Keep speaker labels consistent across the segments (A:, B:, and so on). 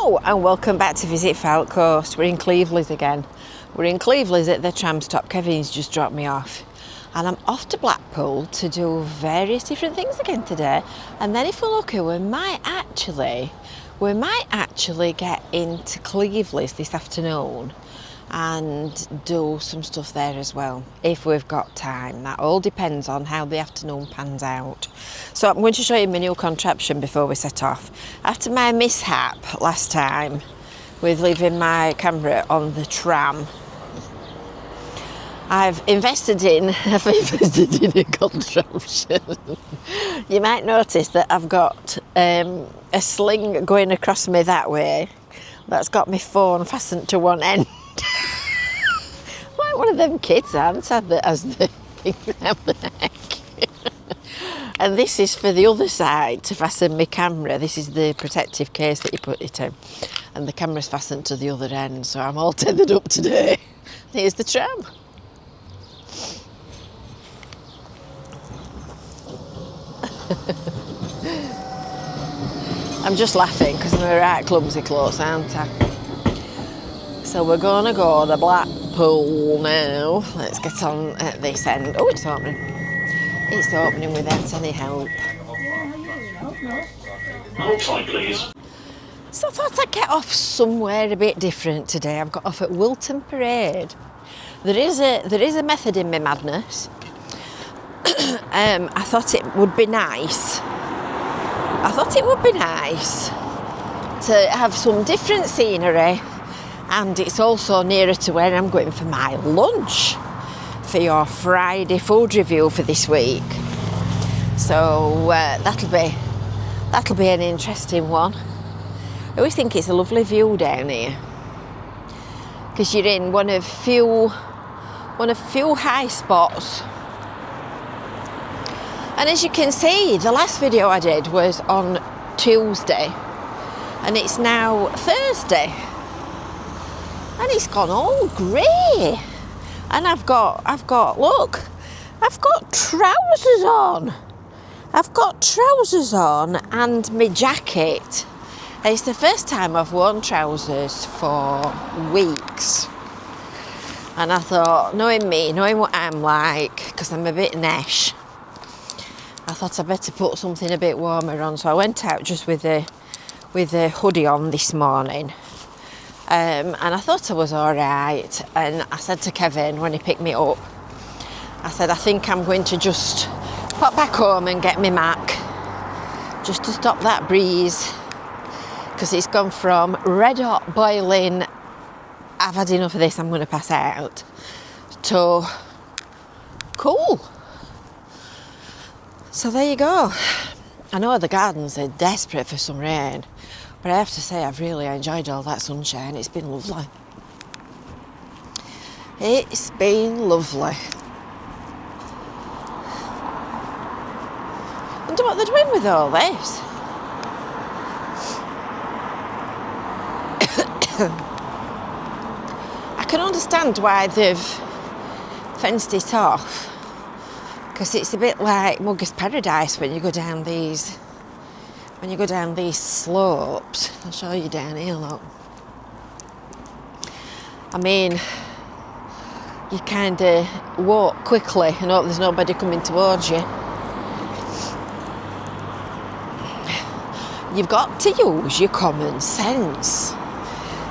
A: Hello and welcome back to Visit Fylde Coast. We're in Cleveland's again. We're in Cleveland's at the tram stop. Kevin's just dropped me off. And I'm off to Blackpool to do various different things again today. And then if we're lucky, we might actually get into Cleveland's this afternoon and do some stuff there as well, if we've got time. That all depends on how the afternoon pans out. So I'm going to show you my new contraption before we set off. After my mishap last time with leaving my camera on the tram, I've invested in a contraption. You might notice that I've got a sling going across me that way. That's got my phone fastened to one end. Like one of them kids, aren't I, that has the thing around the neck. And this is for the other side to fasten my camera. This is the protective case that you put it in. And the camera's fastened to the other end, so I'm all tethered up today. Here's the tram. I'm just laughing because I'm a right clumsy clothes, aren't I? So we're going to go to Blackpool now. Let's get on at this end. Oh, it's opening. It's opening without any help.
B: Hold tight, please.
A: So I thought I'd get off somewhere a bit different today. I've got off at Wilton Parade. There is a method in my madness. I thought it would be nice. To have some different scenery, and it's also nearer to where I'm going for my lunch for your Friday food review for this week. So that'll be an interesting one. I always think it's a lovely view down here because you're in one of few high spots. And as you can see, the last video I did was on Tuesday and it's now Thursday and it's gone all grey, and I've got trousers on and my jacket. And it's the first time I've worn trousers for weeks, and I thought, knowing what I'm like, because I'm a bit nesh, I thought I'd better put something a bit warmer on. So I went out just with a hoodie on this morning, and I thought I was all right. And I said to Kevin when he picked me up, I said, I think I'm going to just pop back home and get my Mac just to stop that breeze, because it's gone from red hot boiling, I've had enough of this, I'm going to pass out, to cool. So there you go. I know the gardens are desperate for some rain, but I have to say I've really enjoyed all that sunshine. It's been lovely. It's been lovely. I wonder what they're doing with all this. I can understand why they've fenced it off, because it's a bit like Muggers Paradise when you go down these slopes. I'll show you down here, look. I mean, you kind of walk quickly and hope there's nobody coming towards you. You've got to use your common sense.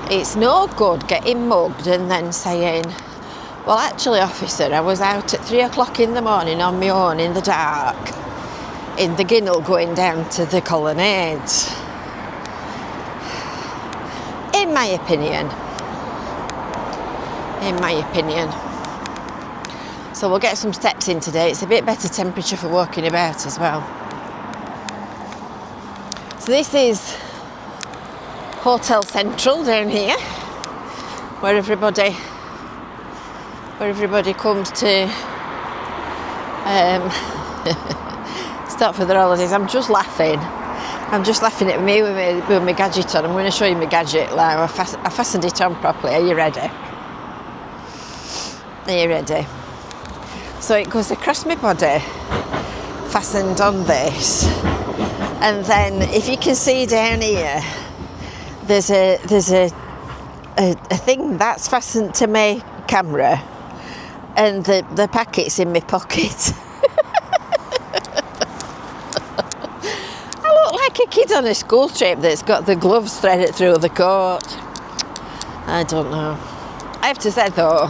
A: It's no good getting mugged and then saying, well, actually, officer, I was out at 3 o'clock in the morning on my own in the dark, in the Ginnell going down to the colonnades. In my opinion. So we'll get some steps in today. It's a bit better temperature for walking about as well. So this is Hotel Central down here, where everybody comes to start for their holidays. I'm just laughing at me with my gadget on. I'm going to show you my gadget now. I fastened it on properly. Are you ready? So it goes across my body, fastened on this, and then if you can see down here, there's a thing that's fastened to my camera, and the packet's in my pocket. I look like a kid on a school trip that's got the gloves threaded through the coat. I don't know. I have to say though,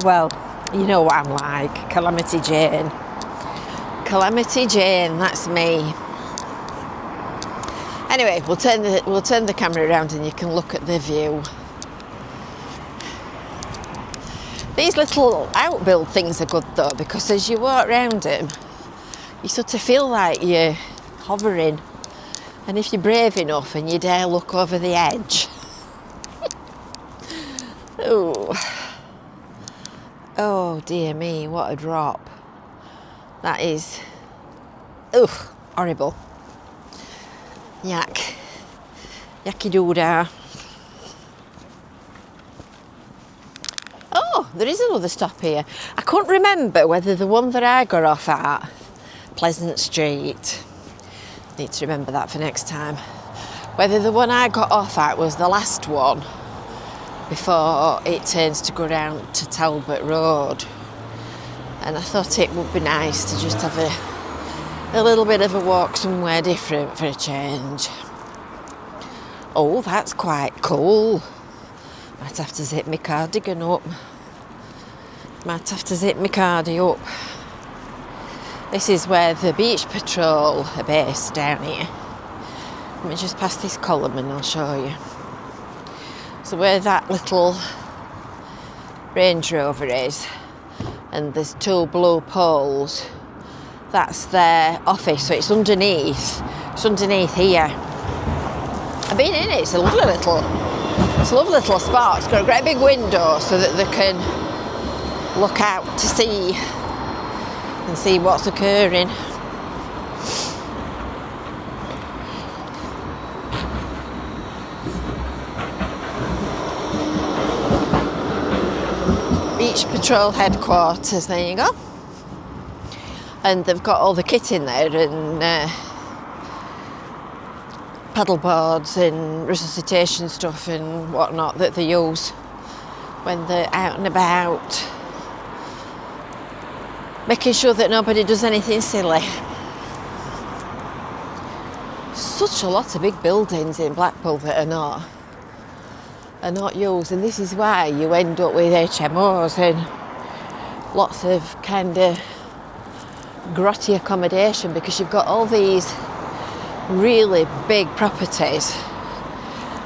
A: well, you know what I'm like, Calamity Jane. Calamity Jane, that's me. Anyway, we'll turn the camera around and you can look at the view. These little outbuild things are good though, because as you walk around them, you sort of feel like you're hovering. And if you're brave enough and you dare look over the edge. Oh dear me, what a drop. That is, horrible. Yuck. Yucky doodah. Oh, there is another stop here. I couldn't remember whether the one that I got off at, Pleasant Street, need to remember that for next time, whether the one I got off at was the last one before it turns to go down to Talbot Road. And I thought it would be nice to just have a little bit of a walk somewhere different for a change. Oh, that's quite cool. Might have to zip my cardigan up. Might have to zip my cardi up. This is where the beach patrol are based down here. Let me just pass this column and I'll show you. So where that little Range Rover is, and there's two blue poles, that's their office, so it's underneath here. I've been in it, it's a lovely little spot. It's got a great big window so that they can look out to sea and see what's occurring. Beach Patrol headquarters, there you go. And they've got all the kit in there, and paddle boards and resuscitation stuff and whatnot that they use when they're out and about, making sure that nobody does anything silly. Such a lot of big buildings in Blackpool that are not used, and this is why you end up with HMOs and lots of kind of grotty accommodation, because you've got all these really big properties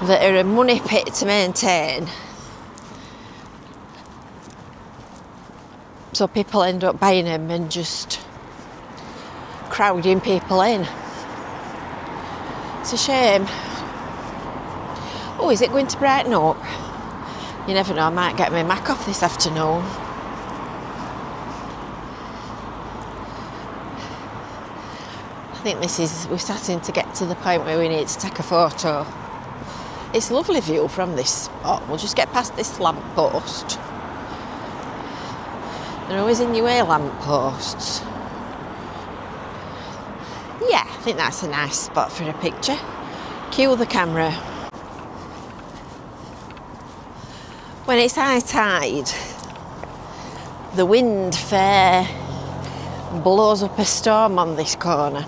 A: that are a money pit to maintain, so people end up buying them and just crowding people in. It's a shame. Oh, is it going to brighten up? You never know, I might get my Mac off this afternoon. I think we're starting to get to the point where we need to take a photo. It's a lovely view from this spot. We'll just get past this lamppost. They're always in your way, lampposts. Yeah, I think that's a nice spot for a picture. Cue the camera. When it's high tide, the wind fair blows up a storm on this corner.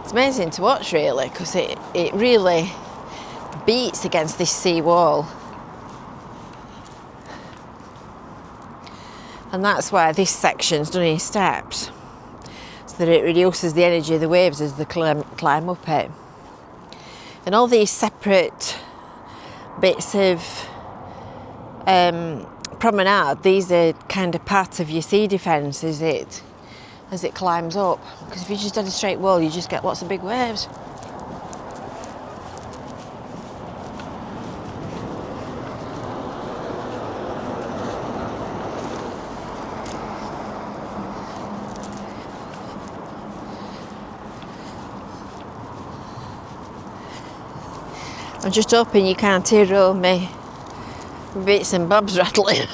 A: It's amazing to watch, really, because it really beats against this sea wall. And that's why this section's done in steps, so that it reduces the energy of the waves as they climb up it. And all these separate bits of promenade, these are kind of part of your sea defence as it climbs up, because if you just had a straight wall you just get lots of big waves. I'm just hoping you can't hear all my bits and bobs rattling.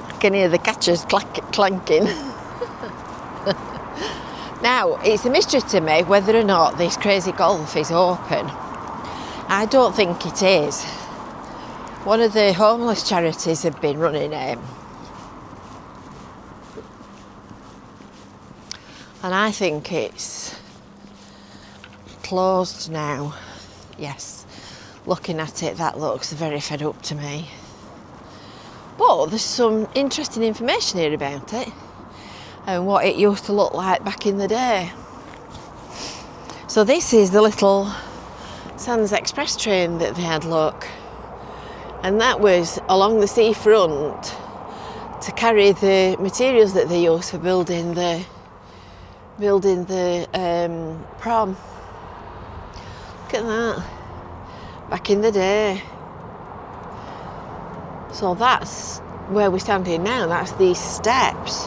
A: I can hear the catchers clanking. Now, it's a mystery to me whether or not this crazy golf is open. I don't think it is. One of the homeless charities have been running it. And I think it's closed now. Yes, looking at it, that looks very fed up to me. But there's some interesting information here about it and what it used to look like back in the day. So this is the little Sands Express train that they had, look. And that was along the seafront to carry the materials that they used for building the prom. Look at that. Back in the day. So that's where we're standing now. That's these steps.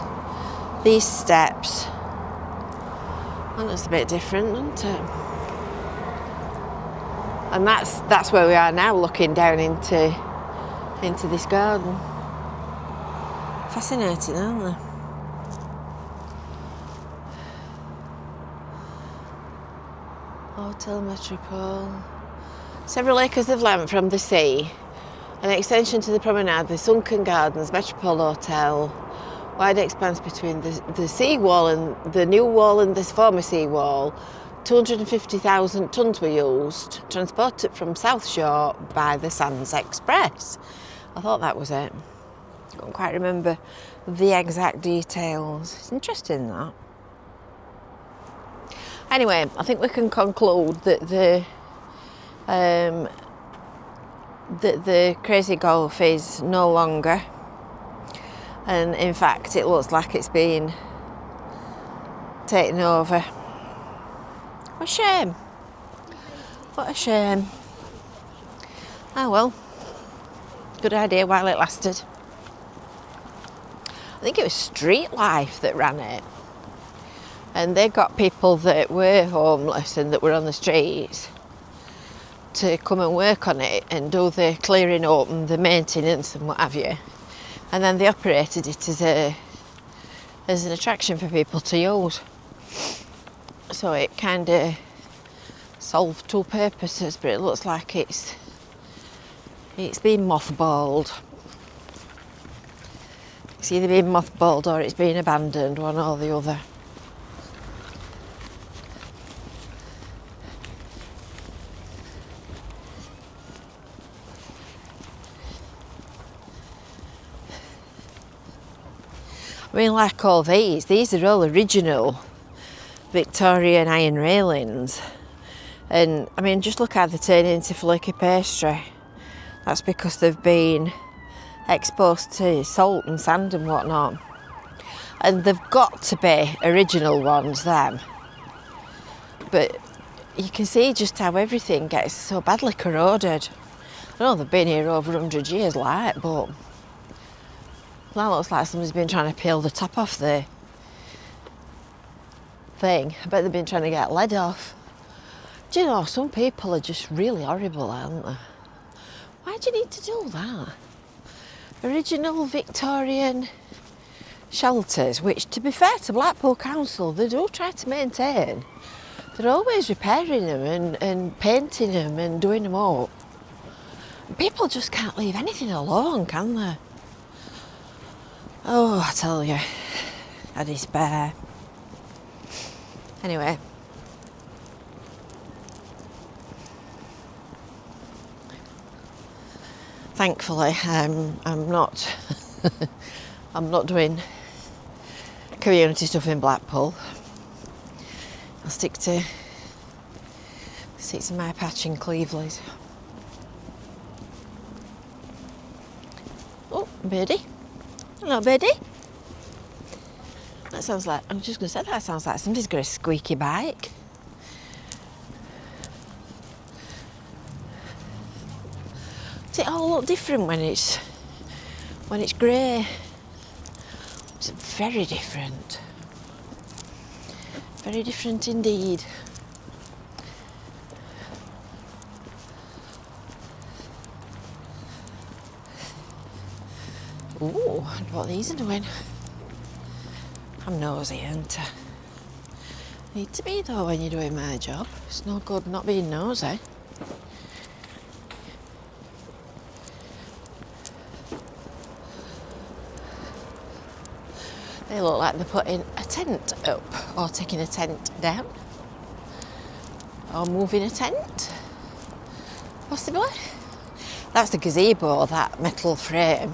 A: These steps. And that's a bit different, isn't it? And that's where we are now, looking down into this garden. Fascinating, aren't they? Hotel Metropole. Several acres of land from the sea. An extension to the promenade, the sunken gardens, Metropole Hotel. Wide expanse between the sea wall and the new wall and this former sea wall. 250,000 tonnes were used, transported from South Shore by the Sands Express. I thought that was it. I can't quite remember the exact details. It's interesting, that. Anyway, I think we can conclude that the crazy golf is no longer, and in fact it looks like it's been taken over. What a shame. What a shame. Oh well, good idea while it lasted. I think it was Street Life that ran it, and they got people that were homeless and that were on the streets to come and work on it and do the clearing up and the maintenance and what have you. And then they operated it as an attraction for people to use. So it kind of solved two purposes, but it looks like it's been mothballed. It's either been mothballed or it's been abandoned, one or the other. I mean, like all these are all original Victorian iron railings. And I mean, just look how they turn into flaky pastry. That's because they've been exposed to salt and sand and whatnot. And they've got to be original ones, them. But you can see just how everything gets so badly corroded. I know they've been here over 100 years, like, but that looks like somebody's been trying to peel the top off the thing. I bet they've been trying to get lead off. Do you know, some people are just really horrible, aren't they? Why do you need to do that? Original Victorian shelters, which, to be fair to Blackpool Council, they do try to maintain. They're always repairing them and painting them and doing them up. People just can't leave anything alone, can they? Oh, I tell you, I despair. Anyway. Thankfully, I'm not I'm not doing community stuff in Blackpool. I'll stick to my patch in Cleveland. Oh, birdie. Hello, birdie. That sounds like, I'm just going to say, that sounds like somebody's got a squeaky bike. Does it all look different when it's grey? It's very different. Very different indeed. Ooh, I wonder what these are doing. I'm nosy, ain't I? Need to be though when you're doing my job. It's no good not being nosy. They look like they're putting a tent up or taking a tent down or moving a tent, possibly. That's the gazebo, that metal frame.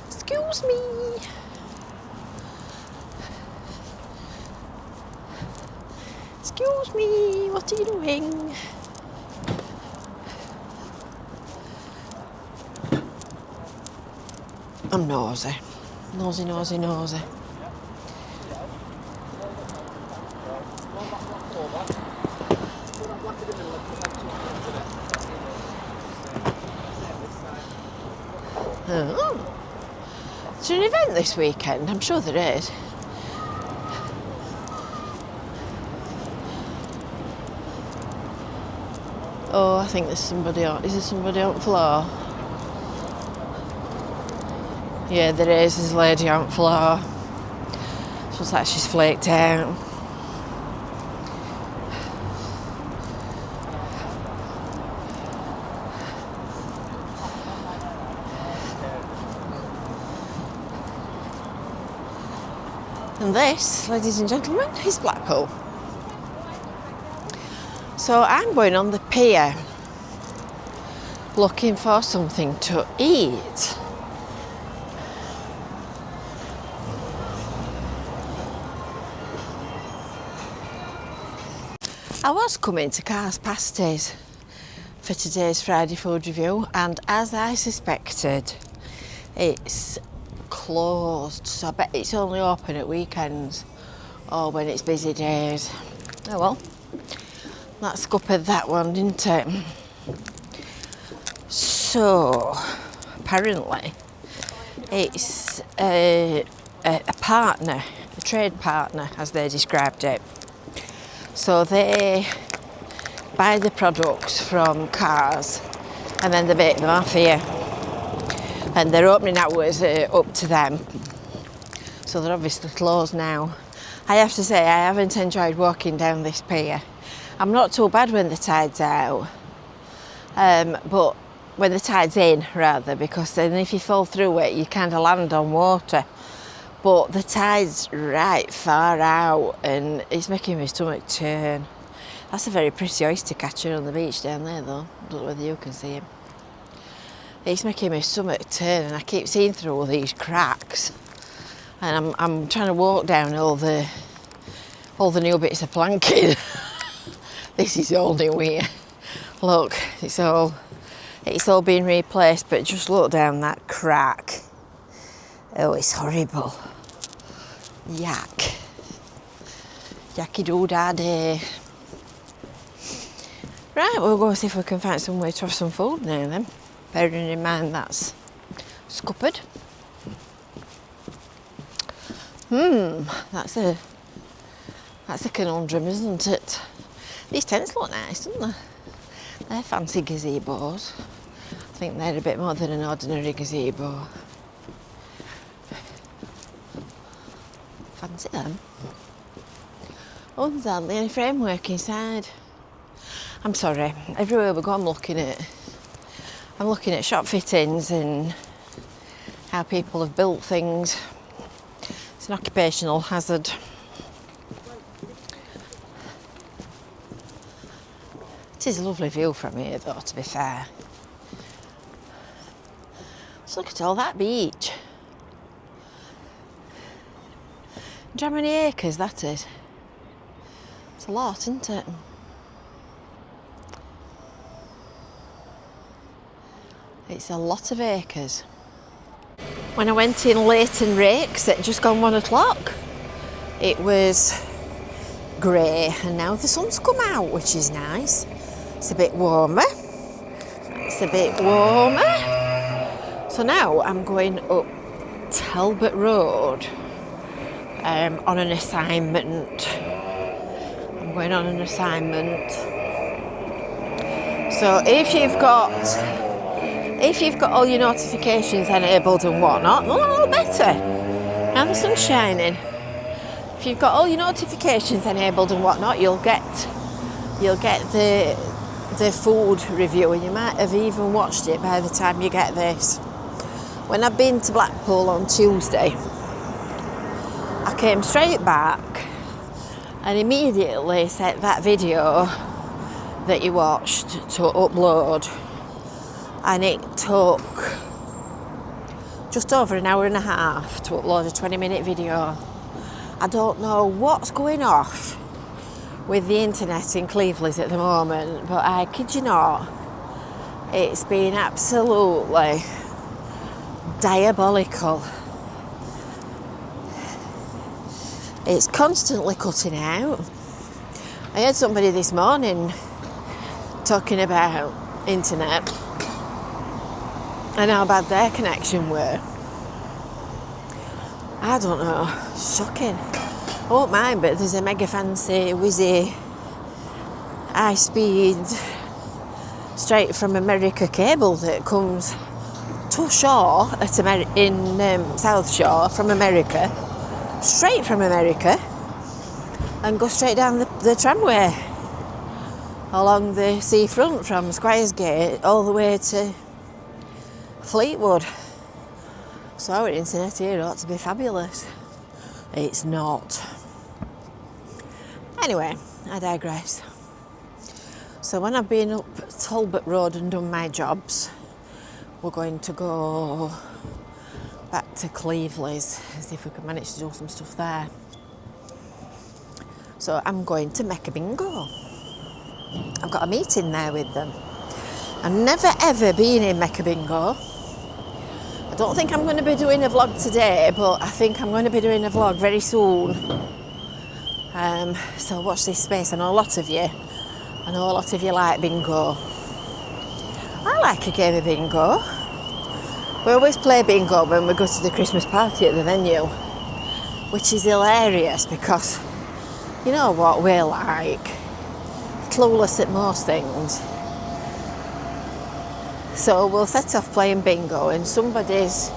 A: Excuse me. Excuse me, what are you doing? I'm nosy. Nosy, nosy, nosy. Oh. Is there an event this weekend? I'm sure there is. Oh, I think there's somebody on. Is there somebody on the floor? Yeah, there is. There's a lady on the floor. She looks like she's flaked out. And this, ladies and gentlemen, is Blackpool. So I'm going on the pier looking for something to eat. I was coming to Cars Pasties for today's Friday food review, and as I suspected, it's closed, so I bet it's only open at weekends or when it's busy days. Oh well, that scuppered that one, didn't it? So apparently it's a partner, a trade partner as they described it. So they buy the products from Cars and then they make them off here. And their opening hours are up to them. So they're obviously closed now. I have to say, I haven't enjoyed walking down this pier. I'm not too bad when the tide's out. But when the tide's in, rather, because then if you fall through it, you kind of land on water. But the tide's right far out and it's making my stomach turn. That's a very pretty oyster catcher on the beach down there though. I don't know whether you can see him. It's making my stomach turn and I keep seeing through all these cracks. And I'm trying to walk down all the new bits of planking. This is all new here. Look, it's all been replaced, but just look down that crack. Oh, it's horrible. Yak. Yacky doo da day. Right, we'll go see if we can find some way to have some food now then. Bearing in mind that's scuppered. That's a conundrum, isn't it? These tents look nice, don't they? They're fancy gazebos. I think they're a bit more than an ordinary gazebo. Fancy them. Oh, there's hardly any framework inside. I'm sorry, everywhere we go I'm looking at shop fittings and how people have built things. It's an occupational hazard. It is a lovely view from here though, to be fair. Just look at all that beach. Do you know how many acres that is? It's a lot, isn't it? It's a lot of acres. When I went in late and rakes at just gone 1 o'clock, it was grey and now the sun's come out, which is nice. It's a bit warmer. So now I'm going up Talbot Road on an assignment. So if you've got all your notifications enabled and whatnot, a little better. Now the sun's shining. if you've got all your notifications enabled and whatnot, you'll get the food review, and you might have even watched it by the time you get this. When I've been to Blackpool on Tuesday, I came straight back and immediately set that video that you watched to upload, and it took just over an hour and a half to upload a 20-minute video. I don't know what's going off with the internet in Cleveland at the moment, but I kid you not, it's been absolutely diabolical. It's constantly cutting out. I heard somebody this morning talking about internet and how bad their connection were. I don't know, shocking. I won't mind, but there's a mega fancy, whizzy, high speed, straight from America cable that comes to shore in South Shore from America, straight from America, and go straight down the tramway along the seafront from Squires Gate all the way to Fleetwood. So our internet here ought to be fabulous. It's not. Anyway, I digress. So when I've been up Talbot Road and done my jobs, we're going to go back to Cleveland's and see if we can manage to do some stuff there. So I'm going to Mecca Bingo. I've got a meeting there with them. I've never ever been in Mecca Bingo. I don't think I'm going to be doing a vlog today, but I think I'm going to be doing a vlog very soon. So watch this space. I know a lot of you like bingo. I like a game of bingo. We always play bingo when we go to the Christmas party at the venue, which is hilarious because you know what we're like, clueless at most things. So we'll set off playing bingo, and somebody's,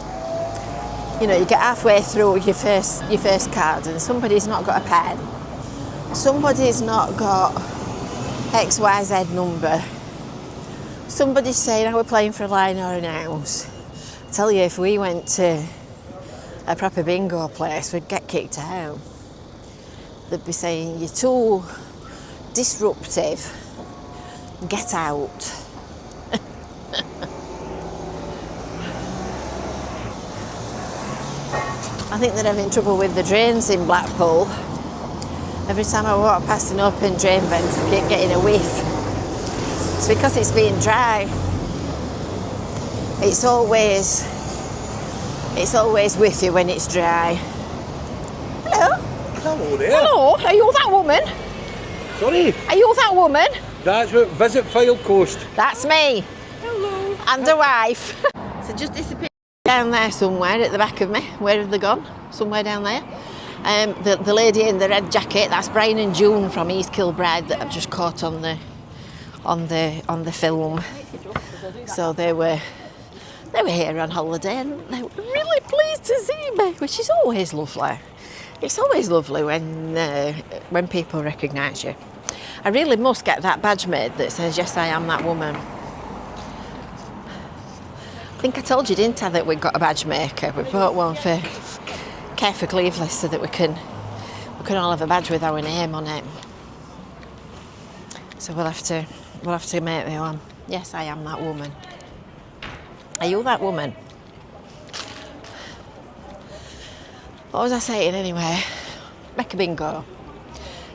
A: you get halfway through your first card and somebody's not got a pen, somebody's not got XYZ number, somebody's saying, are we playing for a line or an house? I tell you, if we went to a proper bingo place, we'd get kicked out. They'd be saying, you're too disruptive, get out. I think they're having trouble with the drains in Blackpool. Every time I walk past an open drain vent, I keep getting a whiff. It's because it's been dry. It's always whiffy when it's dry. Hello.
B: Hello there.
A: Hello. Are you that woman?
B: Sorry?
A: Are you that woman?
B: That's what Visit Fylde Coast.
A: That's me.
B: Hello.
A: And a wife. So just disappeared down there somewhere at the back of me. Where have they gone? Somewhere down there. The lady in the red jacket, that's Brian and June from East Kilbride that I've just caught on the film. So they were here on holiday and they were really pleased to see me, which is always lovely. It's always lovely when people recognise you. I really must get that badge made that says, yes, I am that woman. I think I told you, didn't I, that we've got a badge maker. We bought one for Care for Cleveland so that we can all have a badge with our name on it. So we'll have to make me one. Yes, I am that woman. Are you that woman? What was I saying anyway? Mecca Bingo.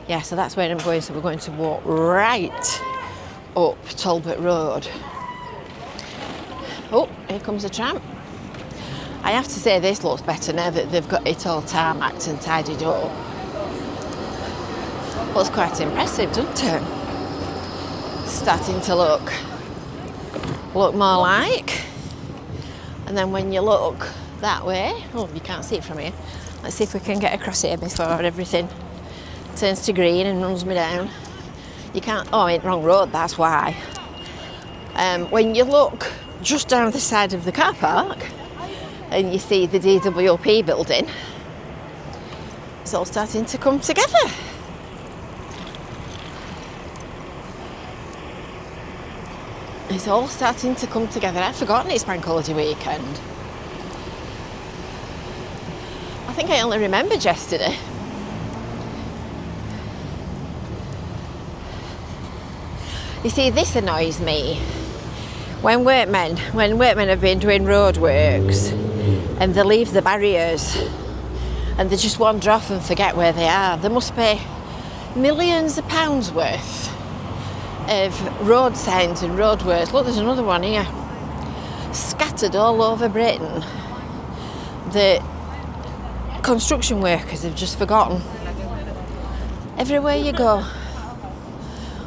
A: Yeah, so that's where I'm going. So we're going to walk right up Talbot Road. Oh, here comes a tram. I have to say this looks better now that they've got it all tarmacked and tidied up. Looks quite impressive, doesn't it? Starting to look more like. And then when you look that way, oh, you can't see it from here. Let's see if we can get across here before everything turns to green and runs me down. You can't, oh, I'm in the wrong road, that's why. When you look just down the side of the car park and you see the DWP building, It's all starting to come together. It's all starting to come together. I'd forgotten it's bank holiday weekend. I think I only remembered yesterday. You see, this annoys me. When workmen have been doing road works and they leave the barriers and they just wander off and forget where they are, there must be millions of pounds worth of road signs and roadworks. Look, there's another one here, scattered all over Britain. The construction workers have just forgotten. Everywhere you go,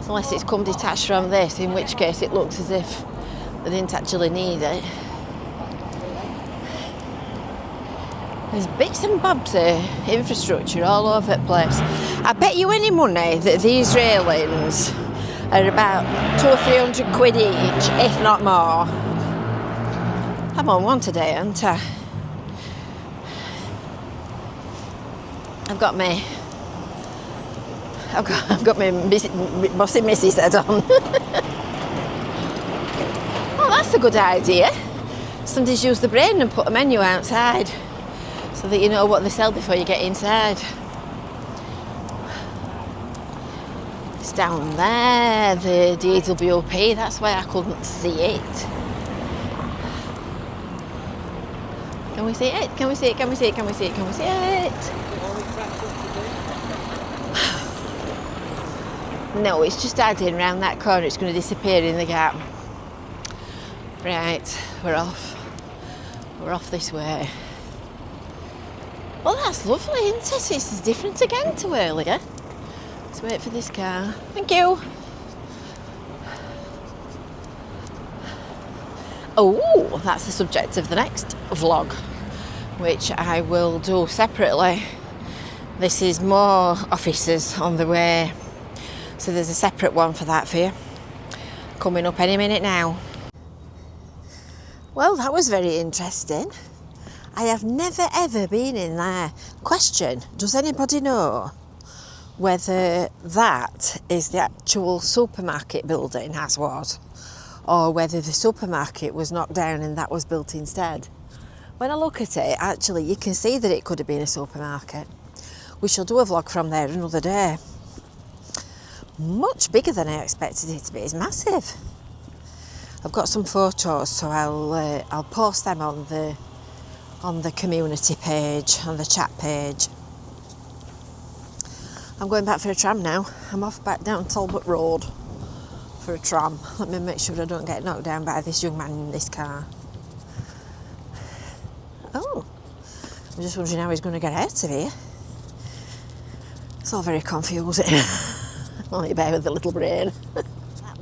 A: unless it's come detached from this, in which case it looks as if they didn't actually need it. There's bits and bobs of infrastructure all over the place. I bet you any money that these railings are about 200 or 300 quid each, if not more. I'm on one today, aren't I? I've got my bossy missus head on. Oh, that's a good idea. Somebody's used the brain and put a menu outside so that you know what they sell before you get inside. It's down there, the DWP, that's why I couldn't see it. Can we see it? Can we see it? Can we see it? Can we see it? Can we see it? No, it's just adding round that corner. It's going to disappear in the gap. Right, we're off. We're off this way. Well, that's lovely, isn't it? It's different again to earlier. Let's wait for this car. Thank you. Oh, that's the subject of the next vlog, which I will do separately. This is more officers on the way, so there's a separate one for that for you. Coming up any minute now. Well, that was very interesting. I have never ever been in there. Question, does anybody know whether that is the actual supermarket building as was, or whether the supermarket was knocked down and that was built instead? When I look at it, actually you can see that it could have been a supermarket. We shall do a vlog from there another day. Much bigger than I expected it to be. It's massive. I've got some photos, so I'll post them on the community page, on the chat page. I'm going back for a tram now. I'm off back down Talbot Road for a tram. Let me make sure I don't get knocked down by this young man in this car. Oh, I'm just wondering how he's going to get out of here. It's all very confusing. Only a bear with a little brain. That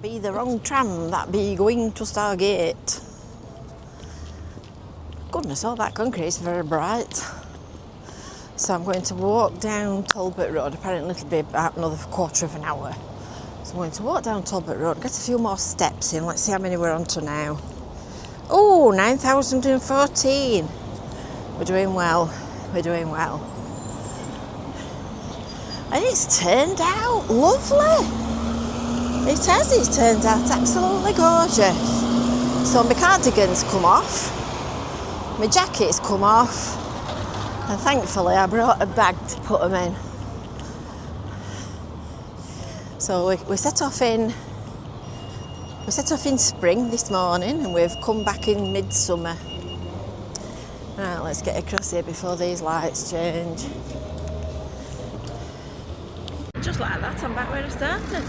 A: be the wrong tram, that be going to Stargate. Goodness, all that concrete is very bright. So I'm going to walk down Talbot Road. Apparently it'll be about another quarter of an hour. So I'm going to walk down Talbot Road, get a few more steps in. Let's see how many we're on to now. Oh, 9,014. We're doing well. We're doing well. And it's turned out lovely. It has, it's turned out absolutely gorgeous. So my cardigan's come off, my jacket's come off, and thankfully I brought a bag to put them in. So we set off in spring this morning and we've come back in midsummer. Right, let's get across here before these lights change. Just like that, I'm back where I started.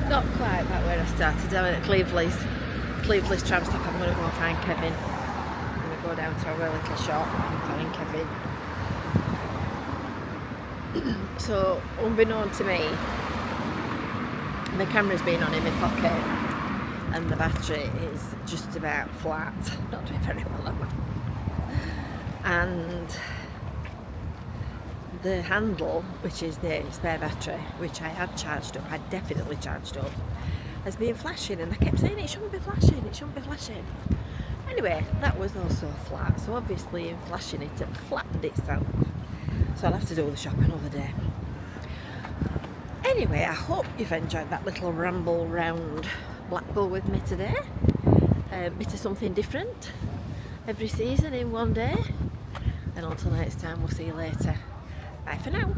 A: Not quite back where I started. I'm at Cleveley's tram stop. I'm going to go and find Kevin. I'm going to go down to our little shop and find Kevin. So, unbeknown to me, the camera's been on in my pocket and the battery is just about flat. Not doing very well. And the handle, which is the spare battery, which I had charged up, had definitely charged up, has been flashing, and I kept saying it shouldn't be flashing, it shouldn't be flashing. Anyway, that was also flat, so obviously in flashing it flattened itself. So I'll have to do the shop another day. Anyway, I hope you've enjoyed that little ramble round Blackpool with me today. A bit of something different every season in one day. And until next time, we'll see you later. Bye for now.